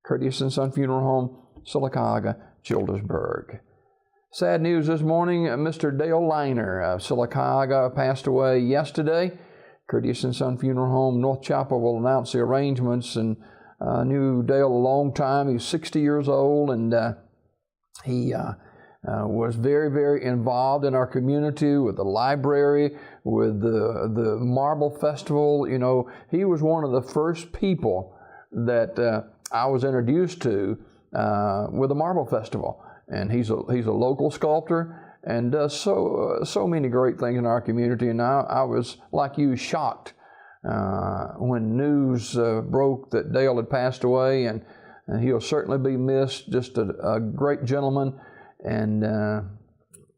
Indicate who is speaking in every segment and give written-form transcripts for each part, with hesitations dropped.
Speaker 1: Curtis and Son Funeral Home, Sylacauga, Childersburg. Sad news this morning, Mr. Dale Liner of Sylacauga passed away yesterday. Curtis and Son Funeral Home, North Chapel will announce the arrangements, and knew Dale a long time. He's 60 years old, and he was very, very involved in our community with the library, with the Marble Festival. You know, he was one of the first people that I was introduced to with the Marble Festival. And he's a local sculptor and does so many great things in our community. And I was, like you, shocked when news broke that Dale had passed away, and he'll certainly be missed. Just a great gentleman, and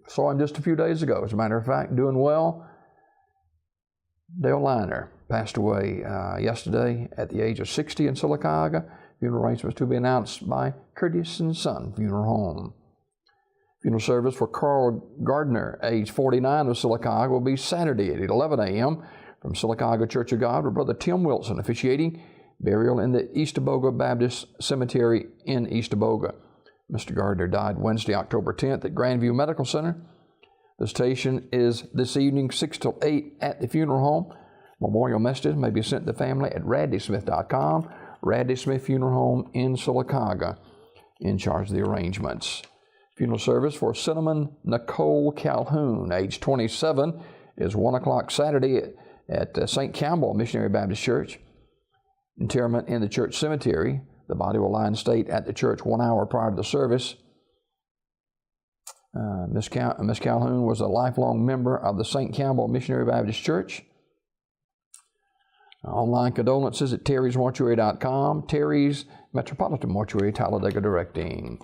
Speaker 1: saw him just a few days ago, as a matter of fact, doing well. Dale Liner passed away yesterday at the age of 60 in Sylacauga. Funeral arrangements to be announced by Curtis and Son Funeral Home. Funeral service for Carl Gardner, age 49, of Sylacauga, will be Saturday at 11 a.m. from Sylacauga Church of God, with Brother Tim Wilson officiating. Burial in the Eastaboga Baptist Cemetery in Eastaboga. Mr. Gardner died Wednesday, October 10th at Grandview Medical Center. The station is this evening 6 till 8 at the funeral home. Memorial messages may be sent to the family at radleysmith.com. Radley Smith Funeral Home in Sylacauga in charge of the arrangements. Funeral service for Cinnamon Nicole Calhoun, age 27, is 1 o'clock Saturday at St. Campbell Missionary Baptist Church. Interment in the church cemetery. The body will lie in state at the church 1 hour prior to the service. Miss Calhoun was a lifelong member of the St. Campbell Missionary Baptist Church. Online condolences at terrysmortuary.com. Terry's Metropolitan Mortuary, Talladega, directing.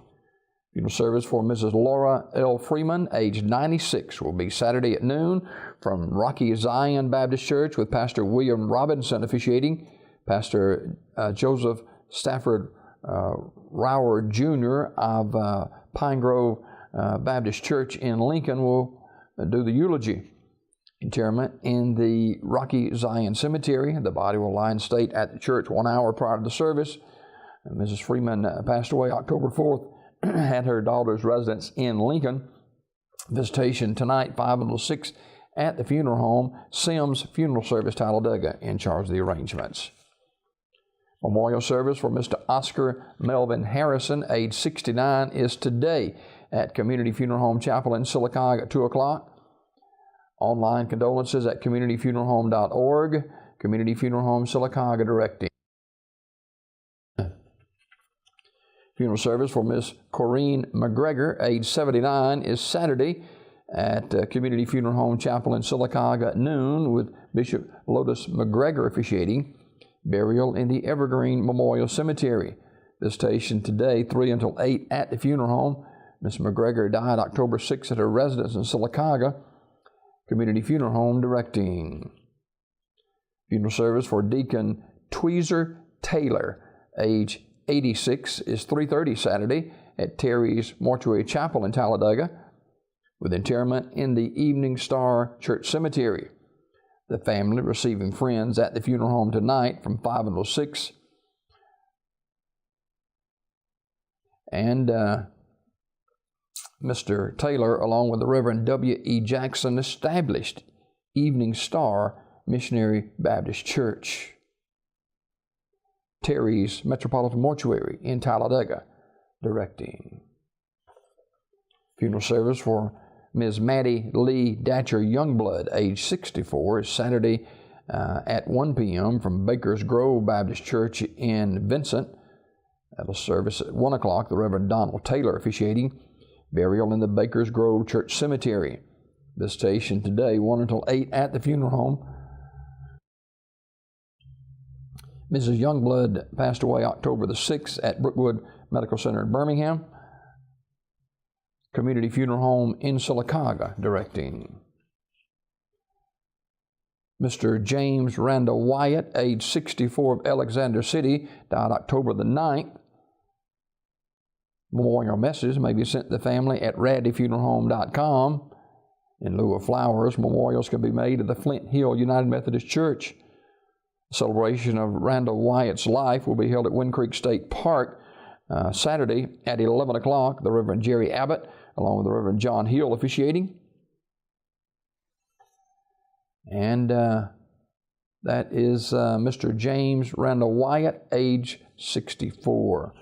Speaker 1: Funeral service for Mrs. Laura L. Freeman, age 96, will be Saturday at noon from Rocky Zion Baptist Church, with Pastor William Robinson officiating. Pastor Joseph Stafford Rower Jr. of Pine Grove Baptist Church in Lincoln will do the eulogy. Interment in the Rocky Zion Cemetery. The body will lie in state at the church 1 hour prior to the service. Mrs. Freeman passed away October 4th at her daughter's residence in Lincoln. Visitation tonight, 5 until 6 at the funeral home. Sims Funeral Service, Talladega, in charge of the arrangements. Memorial service for Mr. Oscar Melvin Harrison, age 69, is today at Community Funeral Home Chapel in Sylacauga at 2 o'clock. Online condolences at communityfuneralhome.org. Community Funeral Home Sylacauga directing. Funeral service for Miss Corrine McGregor, age 79, is Saturday at Community Funeral Home Chapel in Sylacauga at noon, with Bishop Lotus McGregor officiating. Burial in the Evergreen Memorial Cemetery. Visitation today, 3 until 8 at the funeral home. Miss McGregor died October 6th at her residence in Sylacauga. Community Funeral Home directing. Funeral service for Deacon Tweezer Taylor, age 86, is 3:30 Saturday at Terry's Mortuary Chapel in Talladega, with interment in the Evening Star Church Cemetery. The family receiving friends at the funeral home tonight from 5 until 6. And Mr. Taylor, along with the Reverend W.E. Jackson, established Evening Star Missionary Baptist Church. Terry's Metropolitan Mortuary in Talladega, directing. Funeral service for Ms. Maddie Lee Datcher Youngblood, age 64, is Saturday at 1 p.m. from Baker's Grove Baptist Church in Vincent. That'll service at 1 o'clock. The Reverend Donald Taylor officiating. Burial in the Baker's Grove Church Cemetery. Visitation today, 1 until 8 at the funeral home. Mrs. Youngblood passed away October the 6th at Brookwood Medical Center in Birmingham. Community Funeral Home in Sylacauga, directing. Mr. James Randall Wyatt, age 64, of Alexander City, died October the 9th. Memorial messages may be sent to the family at radleyfuneralhome.com. In lieu of flowers, memorials can be made at the Flint Hill United Methodist Church. The celebration of Randall Wyatt's life will be held at Wind Creek State Park Saturday at 11 o'clock, the Reverend Jerry Abbott, along with the Reverend John Hill, officiating. And that is Mr. James Randall Wyatt, age 64.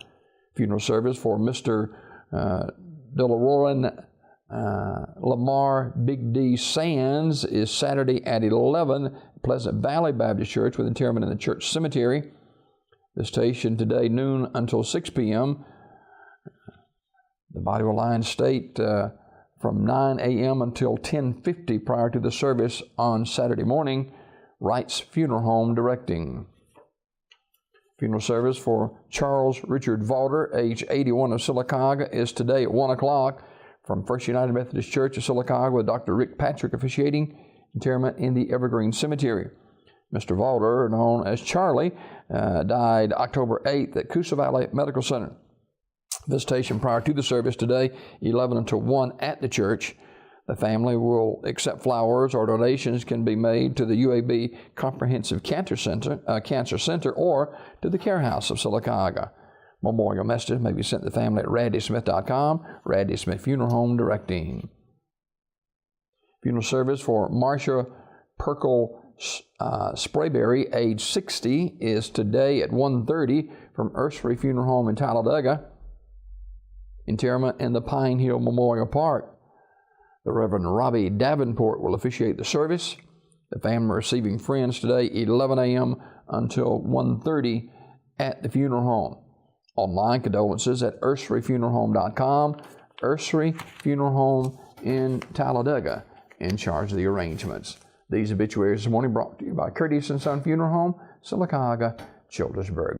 Speaker 1: Funeral service for Mr. Delaroran Lamar Big D Sands is Saturday at 11, Pleasant Valley Baptist Church, with interment in the church cemetery. Visitation today, noon until 6 p.m. The body will lie in state from 9 a.m. until 10:50 prior to the service on Saturday morning. Wright's Funeral Home directing. Funeral service for Charles Richard Valder, age 81, of Sylacauga, is today at 1 o'clock from First United Methodist Church of Sylacauga, with Dr. Rick Patrick officiating. Interment in the Evergreen Cemetery. Mr. Valder, known as Charlie, died October 8th at Coosa Valley Medical Center. Visitation prior to the service today, 11 until 1 at the church. The family will accept flowers, or donations can be made to the UAB Comprehensive Cancer Center or to the Care House of Sylacauga. Memorial messages may be sent to the family at raddysmith.com. Raddy Smith Funeral Home directing. Funeral service for Marcia Perkle Sprayberry, age 60, is today at 1:30 from Ursery Funeral Home in Talladega. Interment in the Pine Hill Memorial Park. The Reverend Robbie Davenport will officiate the service. The family receiving friends today, 11 a.m. until 1:30 at the funeral home. Online condolences at urseryfuneralhome.com. Ursery Funeral Home in Talladega in charge of the arrangements. These obituaries this morning brought to you by Curtis & Son Funeral Home, Sylacauga, Childersburg.